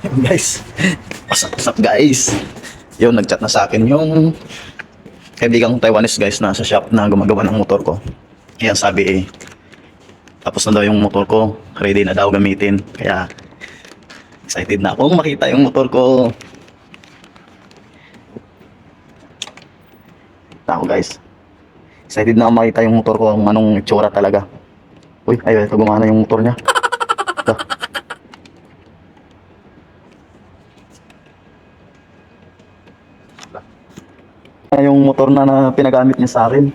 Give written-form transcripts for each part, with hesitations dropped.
Yun guys, what's up guys? Yun, nagchat na sa akin yung kaibigang Taiwanese guys na sa shop na gumagawa ng motor ko. Kaya sabi tapos na daw yung motor ko, ready na daw gamitin. Kaya excited na akong makita yung motor ko. Ako guys, excited na akong makita yung motor ko kung anong itsura talaga. Uy, ayun, ito gumana yung motor niya. Ito. Yung motor na pinagamit niya sa akin.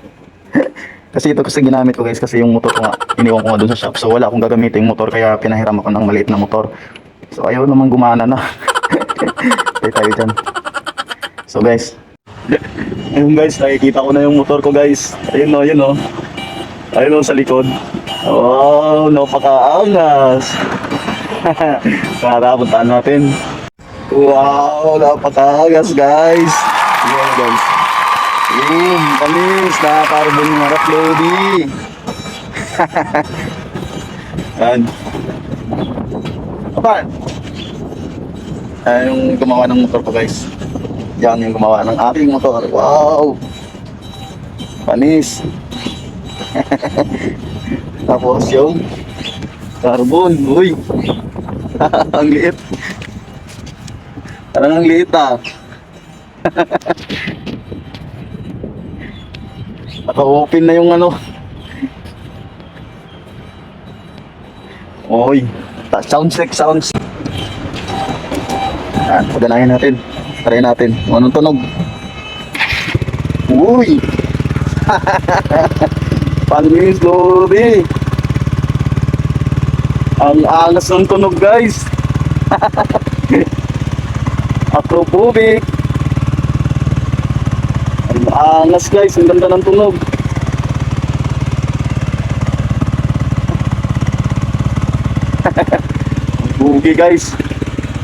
Kasi ito kasi ginamit ko guys, kasi yung motor ko nga, iniwan ko nga dun sa shop. So wala akong gagamitin yung motor, kaya pinahiram ako ng maliit na motor. So ayaw naman gumana na. Tayo tayo dyan. So guys, ayun guys, nakikita ko na yung motor ko guys. Ayun o, yun o. Ayun o sa likod. Wow, napakaangas. Tara, puntaan natin. Wow, napakaangas guys. Ayan guys. Tamis, nakakarbon yung harap lodi. Yan. Kapan? Yung gumawa ng motor ko guys. Yan yung gumawa ng aking motor. Wow! Panis. Tapos yung carbon. Uy! Ang liit. Parang ang liit ah. Naka-open na yung ano. Oy, sound check, sound check. Yan, paganahin natin. Try natin. Anong tunog? Uy! Panis, Lodi. Ang angas ng tunog, guys. Acropobic. Ang angas, guys. Ang ganda ng tunog. Bugi, guys.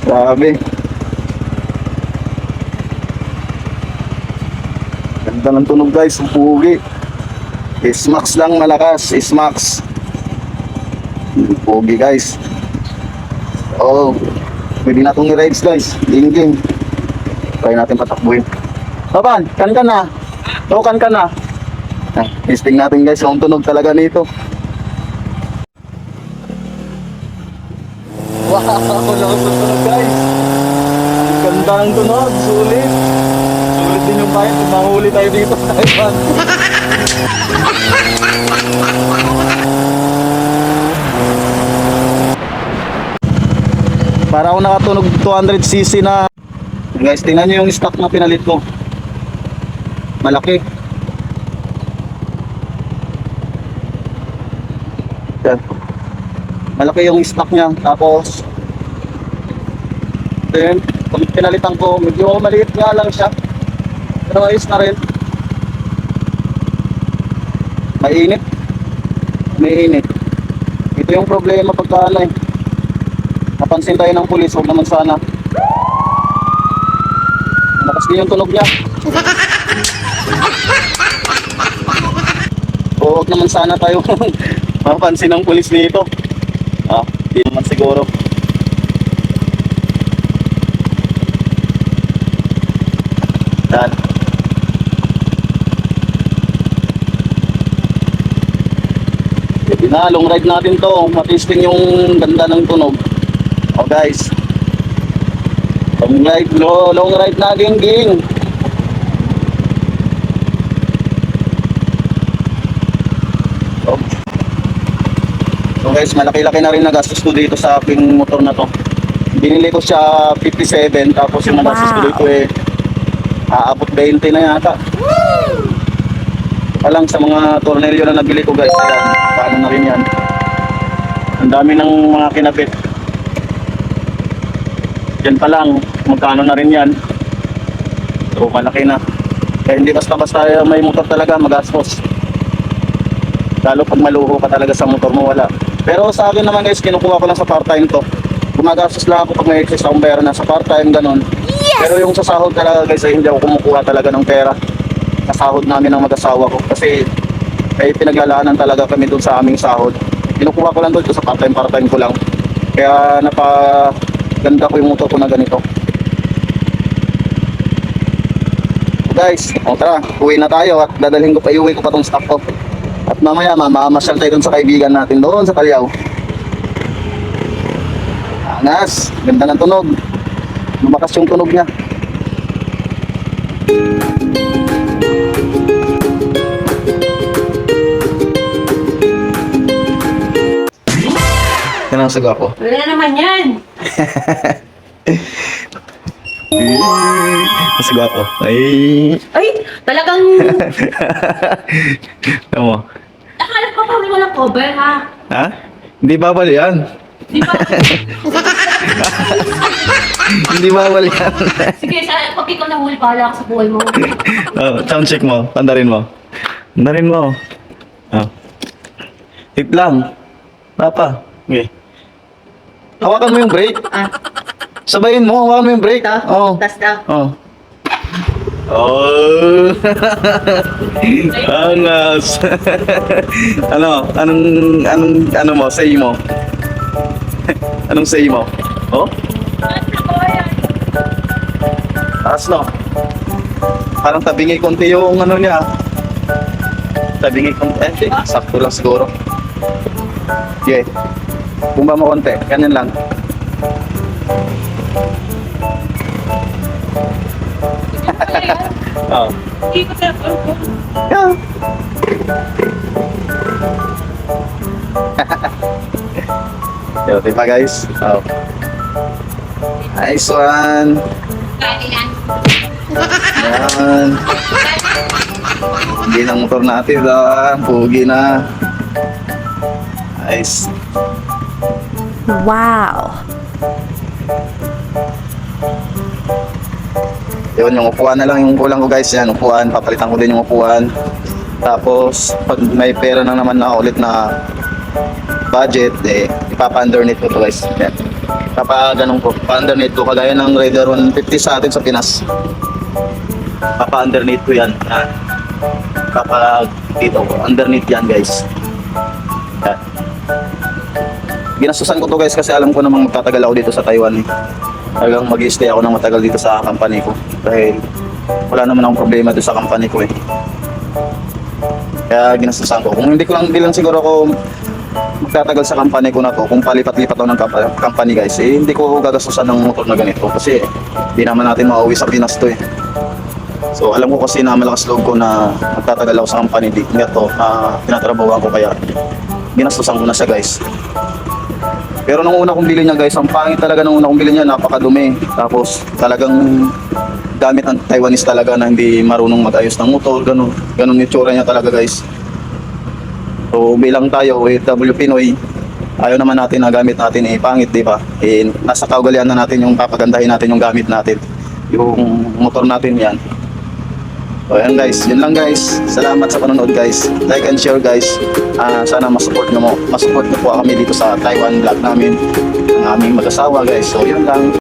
Grabe. Ganda ng tunog guys, bugi. Smax lang malakas, Smax. Bugi guys. Oh, pwede na itong i-rides guys. Game. Try natin patakbuhin. Papan, kan na. Kan na. Testing natin guys, ang tunog talaga nito. Wow, tunog guys. Ang ganda ng tunog, sulit. Sulit din yung bike, mahuli tayo dito sa Taiwan. Para ako nakatunog 200cc na. Guys, tingnan nyo yung stock na pinalit ko. Malaki. Yan. Malaki yung stock niya. Tapos then, pag pinalitan ko, medyo maliit nga lang siya. Pero ayos na rin. Mainit. Mainit. Ito yung problema pagka ano eh. Napansin tayo ng pulis, huwag naman sana. Malakas din yung tunog niya. O huwag naman sana tayo mapansin ng pulis nito. Di naman siguro. Yan. Na, long ride natin to. Matesting yung ganda ng tunog. Oh guys. Long ride na ging. Oh. So guys, malaki-laki na rin nagastos ko dito sa aking motor na to. Binili ko siya 57, tapos yung nagastos ko dito aabot 20 na yata. Palang sa mga tornilyo na nabili ko guys, ayan, paano na rin yan. Ang dami ng mga kinabit. Yan pa lang, magkano na rin yan. So malaki na. Kaya hindi basta-basta may motor talaga magastos. Lalo pag maluho ka talaga sa motor mo, wala. Pero sa akin naman guys, kinukuha ko lang sa part-time to. Gumagastos lang ako pag may excess akong pera na sa part-time, ganun. Yes! Pero yung sa sahod talaga guys, ay hindi ako kumukuha talaga ng pera. Kasahod namin ng mag-asawa ko. Kasi pinaglalaanan talaga kami doon sa aming sahod. Kinukuha ko lang doon sa part-time ko lang. Kaya ganda ko yung motor ko na ganito. Guys, tara, uwi na tayo at dadalhin ko pa, iuwi ko pa tong stock ko. At mamaya mamamasyal tayo dun sa kaibigan natin doon sa Calao. Angas, ganda ng tunog. Lumakas yung tunog niya. Yan ang saga ko. Wala na naman yan. Ang saga ko. Ay. Ay, talagang... Ano mo? Akala ko pa walang cover, ha? Ha? Hindi bawal yan. Di ba? Hindi bawal yan. Sige, pag ikaw nahuli, bahala ka sa buhay mo. Oh, sound check mo. Pandarin mo. Pandarin mo. Oh. Hit lang. Papa. Okay. Hawakan mo yung brake. Ah, Sabayin mo. Hawakan mo yung brake. ito? Oh. Tas daw. Oh. Oh. Angas. Ano mo? Say mo. Anong say mo? Oh? Taas no? Parang tabingi konti yung ano niya. Tabingi konti. Sakto lang siguro. Okay. Bumba mo konti. Ganyan lang. Oh. Hindi ko sa Yeah. Yo, diba guys? Oh. Nice one. Yan. Hindi ng motor natin ah. Pugi na. Nice. Wow. Yun, yung upuan na lang yung kulang ko guys. Yan, upuan. Papalitan ko din yung upuan. Tapos, pag may pera na naman na ulit na budget, eh, ipapa-underneath ko to guys. Yan. Ganun ko. Pa-underneath ko. Kagaya ng Raider 150 sa atin sa Pinas. Papa-underneath ko yan. Yan. Dito ko. Underneath yan guys. Yan. Ginasusan ko to guys kasi alam ko namang magtatagal ako dito sa Taiwan eh. Talagang mag-i-stay ako ng matagal dito sa company ko dahil wala naman akong problema dito sa company ko eh. Kaya ginasusan ko. Kung hindi lang siguro ako magtatagal sa company ko na to, kung palipat-lipat ako ng company guys, eh hindi ko gagastusan ng motor na ganito kasi hindi naman natin mauwi sa Pinas to eh. So alam ko kasi na malakas loob ko na magtatagal ako sa company dito na tinatrabahuan ko kaya ginastusan ko na siya guys. Pero nung una kong bilhin niya guys, ang pangit talaga nung una kong bilhin niya, napakadumi. Tapos talagang gamit ng Taiwanese talaga na hindi marunong mag-ayos ng motor, ganun yung itsura niya talaga guys. So bilang tayo, OFW Pinoy, ayaw naman natin na gamit natin pangit, di ba? Nasa kaugalian na natin yung papagandahin natin yung gamit natin. Yung motor natin yan. So yan guys, yun lang guys. Salamat sa panonood guys. Like and share guys. Sana masupport nyo po kami dito sa Taiwan vlog namin. Ang aming mag-asawa guys. So yun lang.